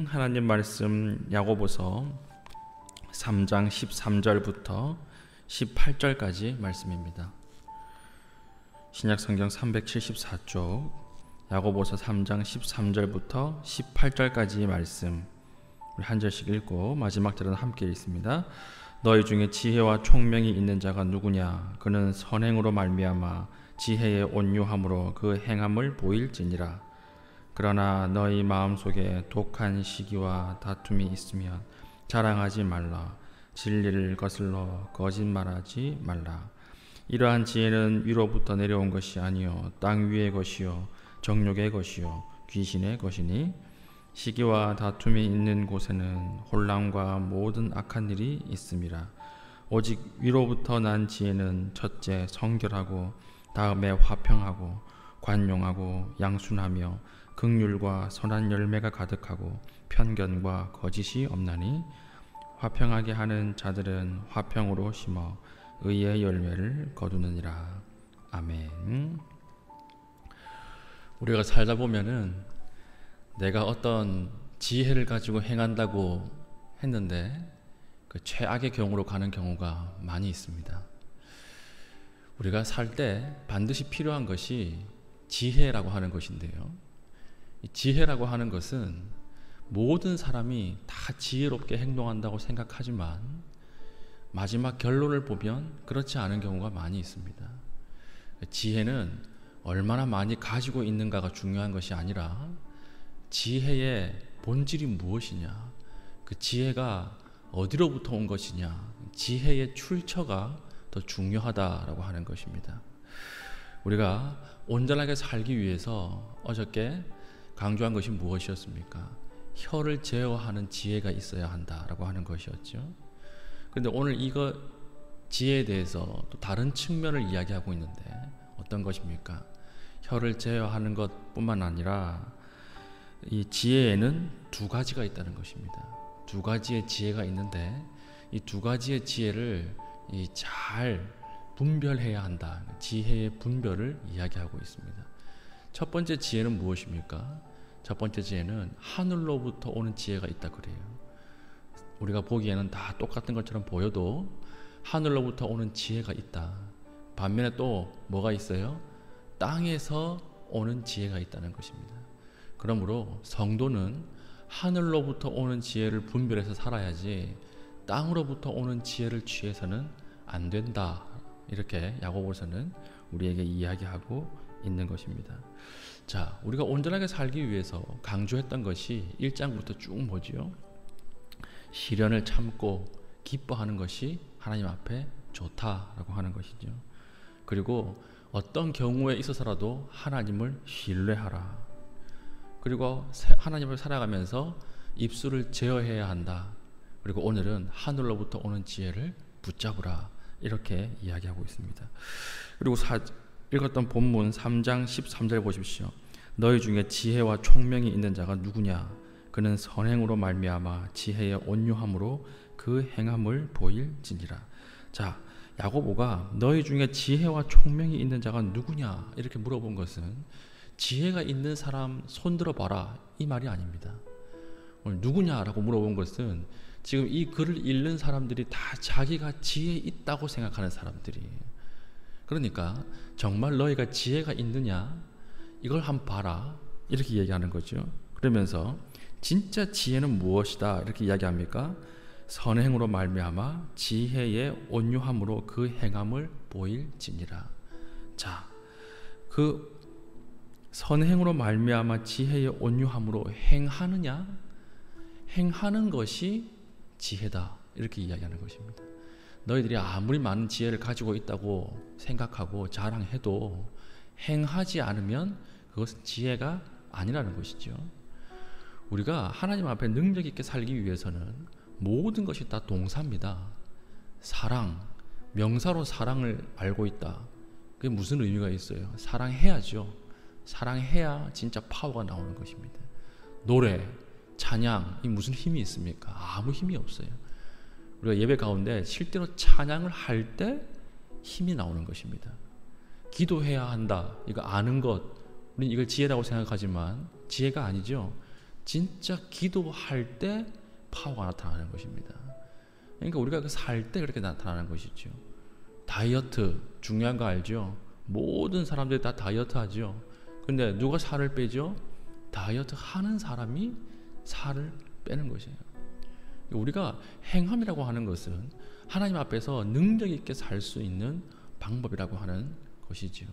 하나님 말씀 야고보서 3장 13절부터 18절까지 말씀입니다. 신약성경 374쪽 야고보서 3장 13절부터 18절까지 말씀, 우리 한 절씩 읽고 마지막 절은 함께 읽습니다. 너희 중에 지혜와 총명이 있는 자가 누구냐? 그는 선행으로 말미암아 지혜의 온유함으로 그 행함을 보일지니라. 그러나 너희 마음속에 독한 시기와 다툼이 있으면 자랑하지 말라. 진리를 거슬러 거짓말하지 말라. 이러한 지혜는 위로부터 내려온 것이 아니요 땅 위의 것이요 정욕의 것이요 귀신의 것이니, 시기와 다툼이 있는 곳에는 혼란과 모든 악한 일이 있음이라. 오직 위로부터 난 지혜는 첫째 성결하고, 다음에 화평하고, 관용하고, 양순하며 긍휼과 선한 열매가 가득하고, 편견과 거짓이 없나니, 화평하게 하는 자들은 화평으로 심어 의의 열매를 거두느니라. 아멘. 우리가 살다 보면은 내가 어떤 지혜를 가지고 행한다고 했는데 그 최악의 경우로 가는 경우가 많이 있습니다. 우리가 살 때 반드시 필요한 것이 지혜라고 하는 것인데요, 이 지혜라고 하는 것은 모든 사람이 다 지혜롭게 행동한다고 생각하지만 마지막 결론을 보면 그렇지 않은 경우가 많이 있습니다. 지혜는 얼마나 많이 가지고 있는가가 중요한 것이 아니라 지혜의 본질이 무엇이냐, 그 지혜가 어디로부터 온 것이냐, 지혜의 출처가 더 중요하다라고 하는 것입니다. 우리가 온전하게 살기 위해서 어저께 강조한 것이 무엇이었습니까? 혀를 제어하는 지혜가 있어야 한다라고 하는 것이었죠. 그런데 오늘 이거 지혜에 대해서 또 다른 측면을 이야기하고 있는데 어떤 것입니까? 혀를 제어하는 것뿐만 아니라 이 지혜에는 두 가지가 있다는 것입니다. 두 가지의 지혜가 있는데 이 두 가지의 지혜를 잘 분별해야 한다. 지혜의 분별을 이야기하고 있습니다. 첫 번째 지혜는 무엇입니까? 첫 번째 지혜는 하늘로부터 오는 지혜가 있다 그래요. 우리가 보기에는 다 똑같은 것처럼 보여도 하늘로부터 오는 지혜가 있다. 반면에 또 뭐가 있어요? 땅에서 오는 지혜가 있다는 것입니다. 그러므로 성도는 하늘로부터 오는 지혜를 분별해서 살아야지 땅으로부터 오는 지혜를 취해서는 안 된다. 이렇게 야고보서는 우리에게 이야기하고 있는 것입니다. 자, 우리가 온전하게 살기 위해서 강조했던 것이 1장부터 쭉 뭐지요? 시련을 참고 기뻐하는 것이 하나님 앞에 좋다라고 하는 것이죠. 그리고 어떤 경우에 있어서라도 하나님을 신뢰하라. 그리고 하나님을 살아가면서 입술을 제어해야 한다. 그리고 오늘은 하늘로부터 오는 지혜를 붙잡으라. 이렇게 이야기하고 있습니다. 그리고 읽었던 본문 3장 13절 보십시오. 너희 중에 지혜와 총명이 있는 자가 누구냐? 그는 선행으로 말미암아 지혜의 온유함으로 그 행함을 보일지니라. 자, 야고보가 너희 중에 지혜와 총명이 있는 자가 누구냐? 이렇게 물어본 것은 지혜가 있는 사람 손들어 봐라, 이 말이 아닙니다. 오늘 누구냐라고 물어본 것은 지금 이 글을 읽는 사람들이 다 자기가 지혜 있다고 생각하는 사람들이에요. 그러니까 정말 너희가 지혜가 있느냐, 이걸 한번 봐라, 이렇게 얘기하는 거죠. 그러면서 진짜 지혜는 무엇이다 이렇게 이야기합니까? 선행으로 말미암아 지혜의 온유함으로 그 행함을 보일지니라. 자, 그 선행으로 말미암아 지혜의 온유함으로 행하느냐, 행하는 것이 지혜다, 이렇게 이야기하는 것입니다. 너희들이 아무리 많은 지혜를 가지고 있다고 생각하고 자랑해도 행하지 않으면 그것은 지혜가 아니라는 것이죠. 우리가 하나님 앞에 능력 있게 살기 위해서는 모든 것이 다 동사입니다. 사랑, 명사로 사랑을 알고 있다. 그게 무슨 의미가 있어요? 사랑해야죠. 사랑해야 진짜 파워가 나오는 것입니다. 노래, 찬양, 이 무슨 힘이 있습니까? 아무 힘이 없어요. 우리가 예배 가운데 실제로 찬양을 할 때 힘이 나오는 것입니다. 기도해야 한다, 이거 아는 것, 우리는 이걸 지혜라고 생각하지만 지혜가 아니죠. 진짜 기도할 때 파워가 나타나는 것입니다. 그러니까 우리가 살 때 그렇게 나타나는 것이죠. 다이어트 중요한 거 알죠? 모든 사람들이 다 다이어트 하죠. 근데 누가 살을 빼죠? 다이어트 하는 사람이 살을 빼는 것이에요. 우리가 행함이라고 하는 것은 하나님 앞에서 능력 있게 살 수 있는 방법이라고 하는 것이죠.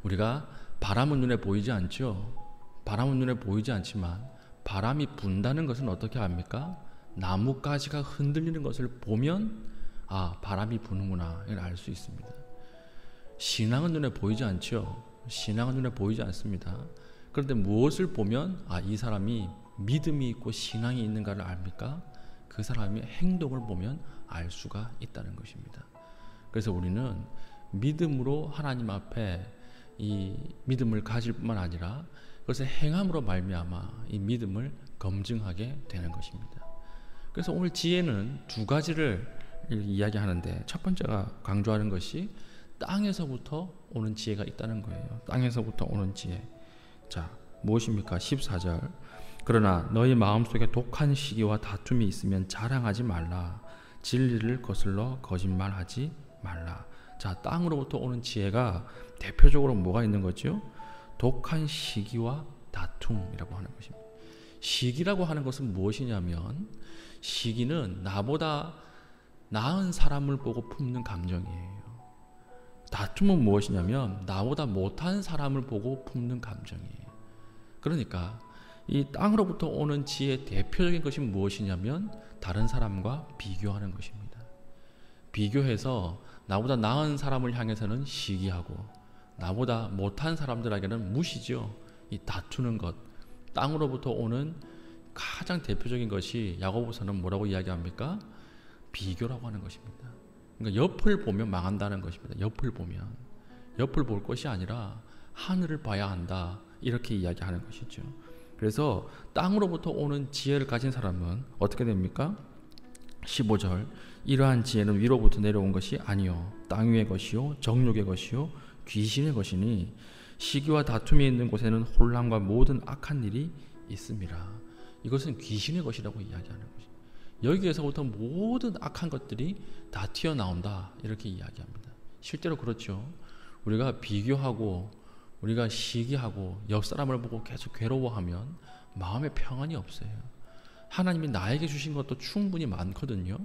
우리가 바람은 눈에 보이지 않죠. 바람은 눈에 보이지 않지만 바람이 분다는 것은 어떻게 합니까? 나뭇가지가 흔들리는 것을 보면 아, 바람이 부는구나 이걸 알 수 있습니다. 신앙은 눈에 보이지 않죠. 신앙은 눈에 보이지 않습니다. 그런데 무엇을 보면 아, 이 사람이 믿음이 있고 신앙이 있는가를 압니까? 그 사람의 행동을 보면 알 수가 있다는 것입니다. 그래서 우리는 믿음으로 하나님 앞에 이 믿음을 가질 뿐만 아니라 그것을 행함으로 말미암아 이 믿음을 검증하게 되는 것입니다. 그래서 오늘 지혜는 두 가지를 이야기하는데 첫 번째가 강조하는 것이 땅에서부터 오는 지혜가 있다는 거예요. 땅에서부터 오는 지혜. 자, 무엇입니까? 14절. 그러나 너희 마음속에 독한 시기와 다툼이 있으면 자랑하지 말라. 진리를 거슬러 거짓말하지 말라. 자, 땅으로부터 오는 지혜가 대표적으로 뭐가 있는 거죠? 독한 시기와 다툼이라고 하는 것입니다. 시기라고 하는 것은 무엇이냐면 시기는 나보다 나은 사람을 보고 품는 감정이에요. 다툼은 무엇이냐면 나보다 못한 사람을 보고 품는 감정이에요. 그러니까 이 땅으로부터 오는 지혜의 대표적인 것이 무엇이냐면 다른 사람과 비교하는 것입니다. 비교해서 나보다 나은 사람을 향해서는 시기하고 나보다 못한 사람들에게는 무시죠. 이 다투는 것. 땅으로부터 오는 가장 대표적인 것이 야고보서는 뭐라고 이야기합니까? 비교라고 하는 것입니다. 그러니까 옆을 보면 망한다는 것입니다. 옆을 보면. 옆을 볼 것이 아니라 하늘을 봐야 한다. 이렇게 이야기하는 것이죠. 그래서 땅으로부터 오는 지혜를 가진 사람은 어떻게 됩니까? 15절. 이러한 지혜는 위로부터 내려온 것이 아니요 땅 위의 것이요 정욕의 것이요 귀신의 것이니 시기와 다툼이 있는 곳에는 혼란과 모든 악한 일이 있음이라. 이것은 귀신의 것이라고 이야기하는 것입니다. 여기에서부터 모든 악한 것들이 다 튀어나온다 이렇게 이야기합니다. 실제로 그렇죠. 우리가 비교하고 우리가 시기하고 옆 사람을 보고 계속 괴로워하면 마음에 평안이 없어요. 하나님이 나에게 주신 것도 충분히 많거든요.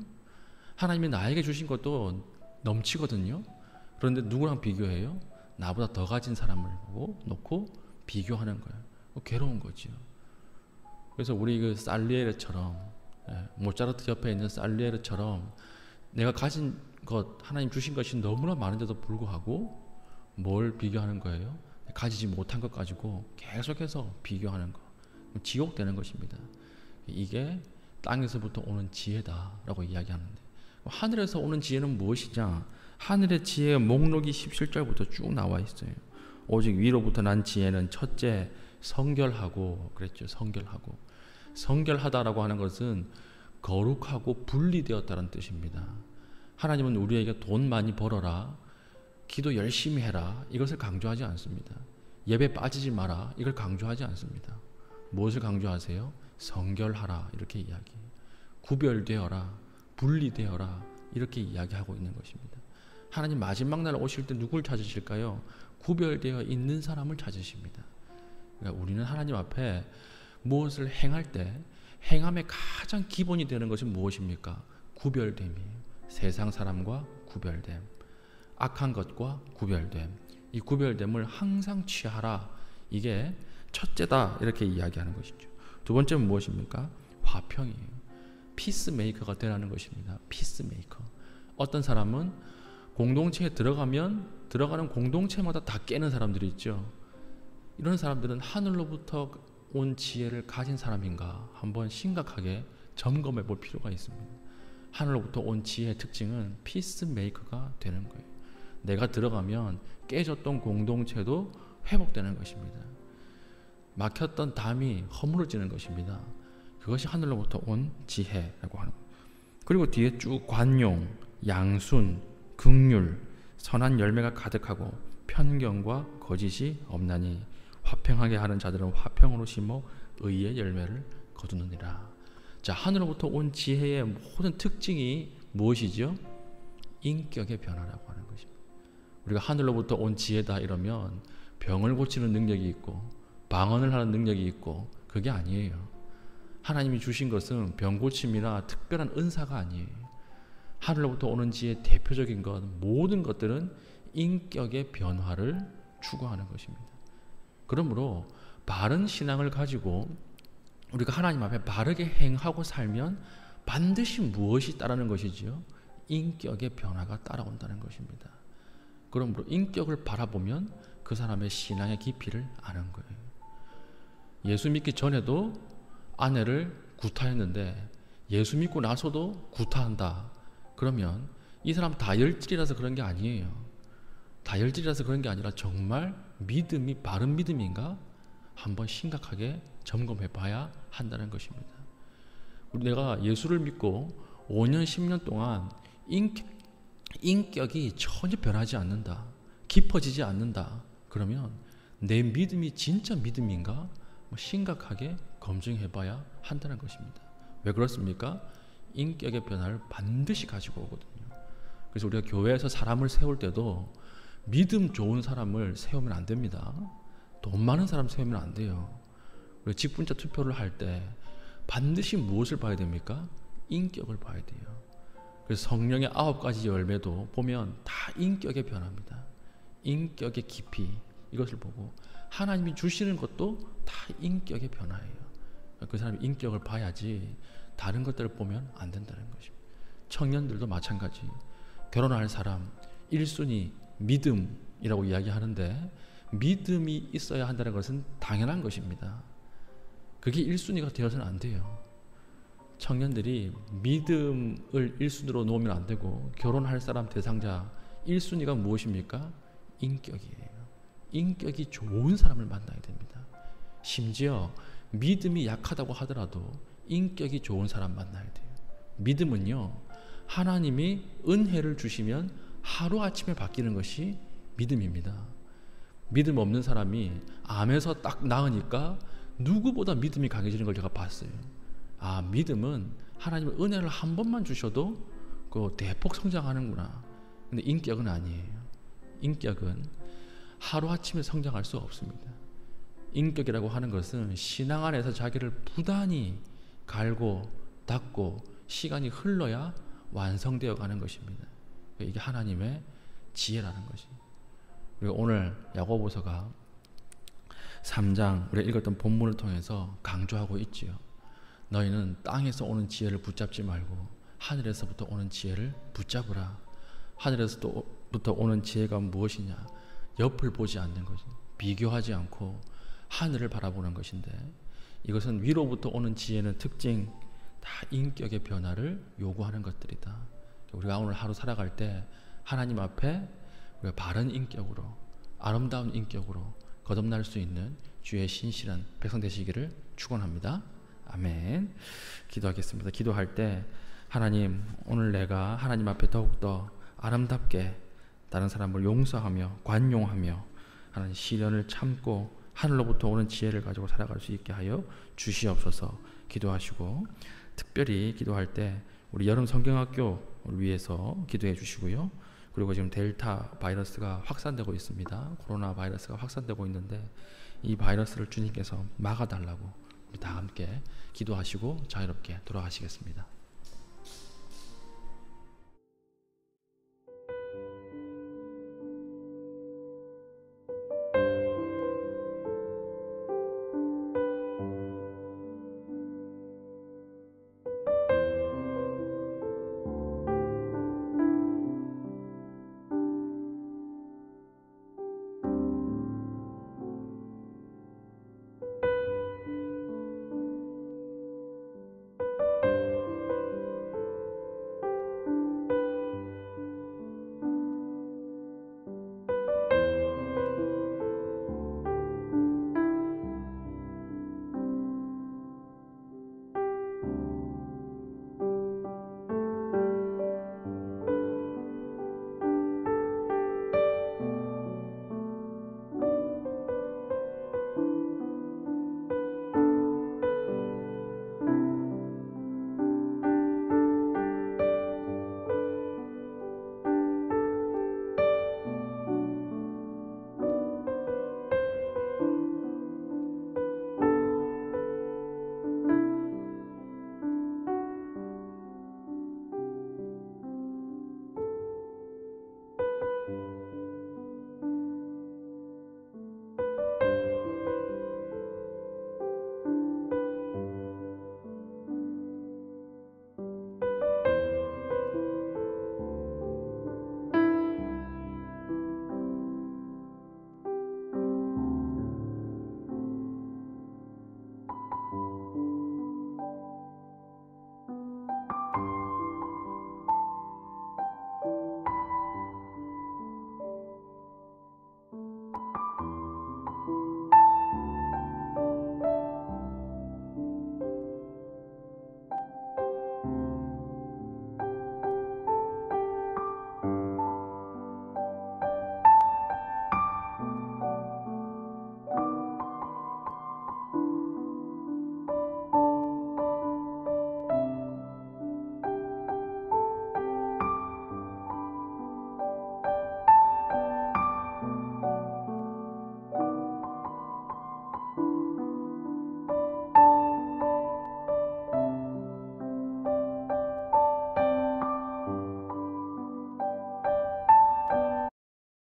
하나님이 나에게 주신 것도 넘치거든요. 그런데 누구랑 비교해요? 나보다 더 가진 사람을 보고 놓고 비교하는 거예요. 괴로운 거죠. 그래서 우리 그 살리에르처럼 모차르트 옆에 있는 살리에르처럼 내가 가진 것 하나님 주신 것이 너무나 많은데도 불구하고 뭘 비교하는 거예요? 가지지 못한 것 가지고 계속해서 비교하는 거. 지옥 되는 것입니다. 이게 땅에서부터 오는 지혜다라고 이야기하는데 하늘에서 오는 지혜는 무엇이냐? 하늘의 지혜의 목록이 17절부터 쭉 나와 있어요. 오직 위로부터 난 지혜는 첫째 성결하고 그랬죠. 성결하고 성결하다라고 하는 것은 거룩하고 분리되었다는 뜻입니다. 하나님은 우리에게 돈 많이 벌어라, 기도 열심히 해라 이것을 강조하지 않습니다. 예배 빠지지 마라 이걸 강조하지 않습니다. 무엇을 강조하세요? 성결하라 이렇게 이야기해요. 구별되어라, 분리되어라 이렇게 이야기하고 있는 것입니다. 하나님 마지막 날 오실 때 누굴 찾으실까요? 구별되어 있는 사람을 찾으십니다. 그러니까 우리는 하나님 앞에 무엇을 행할 때 행함의 가장 기본이 되는 것이 무엇입니까? 구별됨이에요. 세상 사람과 구별됨, 악한 것과 구별됨. 이 구별됨을 항상 취하라. 이게 첫째다 이렇게 이야기하는 것이죠. 두 번째는 무엇입니까? 화평이에요. 피스메이커가 되라는 것입니다. 피스메이커. 어떤 사람은 공동체에 들어가는 공동체마다 다 깨는 사람들이 있죠. 이런 사람들은 하늘로부터 온 지혜를 가진 사람인가 한번 심각하게 점검해 볼 필요가 있습니다. 하늘로부터 온 지혜의 특징은 피스메이커가 되는 거예요. 내가 들어가면 깨졌던 공동체도 회복되는 것입니다. 막혔던 담이 허물어지는 것입니다. 그것이 하늘로부터 온 지혜라고 하는 거예요. 그리고 뒤에 쭉 관용, 양순, 긍휼, 선한 열매가 가득하고 편견과 거짓이 없나니 화평하게 하는 자들은 화평으로 심어 의의 열매를 거두느니라. 자, 하늘로부터 온 지혜의 모든 특징이 무엇이죠? 인격의 변화라고 하는 것입니다. 우리가 하늘로부터 온 지혜다 이러면 병을 고치는 능력이 있고 방언을 하는 능력이 있고 그게 아니에요. 하나님이 주신 것은 병고침이나 특별한 은사가 아니에요. 하늘로부터 오는 지혜의 대표적인 것, 모든 것들은 인격의 변화를 추구하는 것입니다. 그러므로 바른 신앙을 가지고 우리가 하나님 앞에 바르게 행하고 살면 반드시 무엇이 따르는 것이지요? 인격의 변화가 따라온다는 것입니다. 그러므로 인격을 바라보면 그 사람의 신앙의 깊이를 아는 거예요. 예수 믿기 전에도 아내를 구타했는데 예수 믿고 나서도 구타한다. 그러면 이 사람 다혈질이라서 그런 게 아니에요. 다혈질이라서 그런 게 아니라 정말 믿음이 바른 믿음인가? 한번 심각하게 점검해 봐야 한다는 것입니다. 내가 예수를 믿고 5년, 10년 동안 인격이 전혀 변하지 않는다. 깊어지지 않는다. 그러면 내 믿음이 진짜 믿음인가? 심각하게 검증해 봐야 한다는 것입니다. 왜 그렇습니까? 인격의 변화를 반드시 가지고 오거든요. 그래서 우리가 교회에서 사람을 세울 때도 믿음 좋은 사람을 세우면 안 됩니다. 돈 많은 사람 세우면 안 돼요. 우리가 직분자 투표를 할 때 반드시 무엇을 봐야 됩니까? 인격을 봐야 돼요. 그래서 성령의 9가지 열매도 보면 다 인격의 변화입니다. 인격의 깊이, 이것을 보고 하나님이 주시는 것도 다 인격의 변화예요. 그 사람의 인격을 봐야지 다른 것들을 보면 안 된다는 것입니다. 청년들도 마찬가지. 결혼할 사람 1순위 믿음이라고 이야기하는데 믿음이 있어야 한다는 것은 당연한 것입니다. 그게 1순위가 되어서는 안 돼요. 청년들이 믿음을 1순위로 놓으면 안 되고 결혼할 사람 대상자 1순위가 무엇입니까? 인격이에요. 인격이 좋은 사람을 만나야 됩니다. 심지어 믿음이 약하다고 하더라도 인격이 좋은 사람 만나야 돼요. 믿음은요, 하나님이 은혜를 주시면 하루아침에 바뀌는 것이 믿음입니다. 믿음 없는 사람이 암에서 딱 나으니까 누구보다 믿음이 강해지는 걸 제가 봤어요. 아, 믿음은 하나님의 은혜를 한 번만 주셔도 그 대폭 성장하는구나. 근데 인격은 아니에요. 인격은 하루아침에 성장할 수 없습니다. 인격이라고 하는 것은 신앙 안에서 자기를 부단히 갈고 닦고 시간이 흘러야 완성되어 가는 것입니다. 이게 하나님의 지혜라는 것이. 우리가 오늘 야고보서가 3장 우리가 읽었던 본문을 통해서 강조하고 있지요. 너희는 땅에서 오는 지혜를 붙잡지 말고 하늘에서부터 오는 지혜를 붙잡으라. 하늘에서부터 오는 지혜가 무엇이냐? 옆을 보지 않는 것이, 비교하지 않고 하늘을 바라보는 것인데, 이것은 위로부터 오는 지혜는 특징 다 인격의 변화를 요구하는 것들이다. 우리가 오늘 하루 살아갈 때 하나님 앞에 우리가 바른 인격으로, 아름다운 인격으로 거듭날 수 있는 주의 신실한 백성 되시기를 축원합니다. 아멘. 기도하겠습니다. 기도할 때 하나님, 오늘 내가 하나님 앞에 더욱더 아름답게 다른 사람을 용서하며 관용하며 하나님 시련을 참고 하늘로부터 오는 지혜를 가지고 살아갈 수 있게 하여 주시옵소서. 기도하시고, 특별히 기도할 때 우리 여름 성경학교를 위해서 기도해 주시고요. 그리고 지금 델타 바이러스가 확산되고 있습니다. 코로나 바이러스가 확산되고 있는데 이 바이러스를 주님께서 막아달라고 우리 다 함께 기도하시고 자유롭게 돌아가시겠습니다.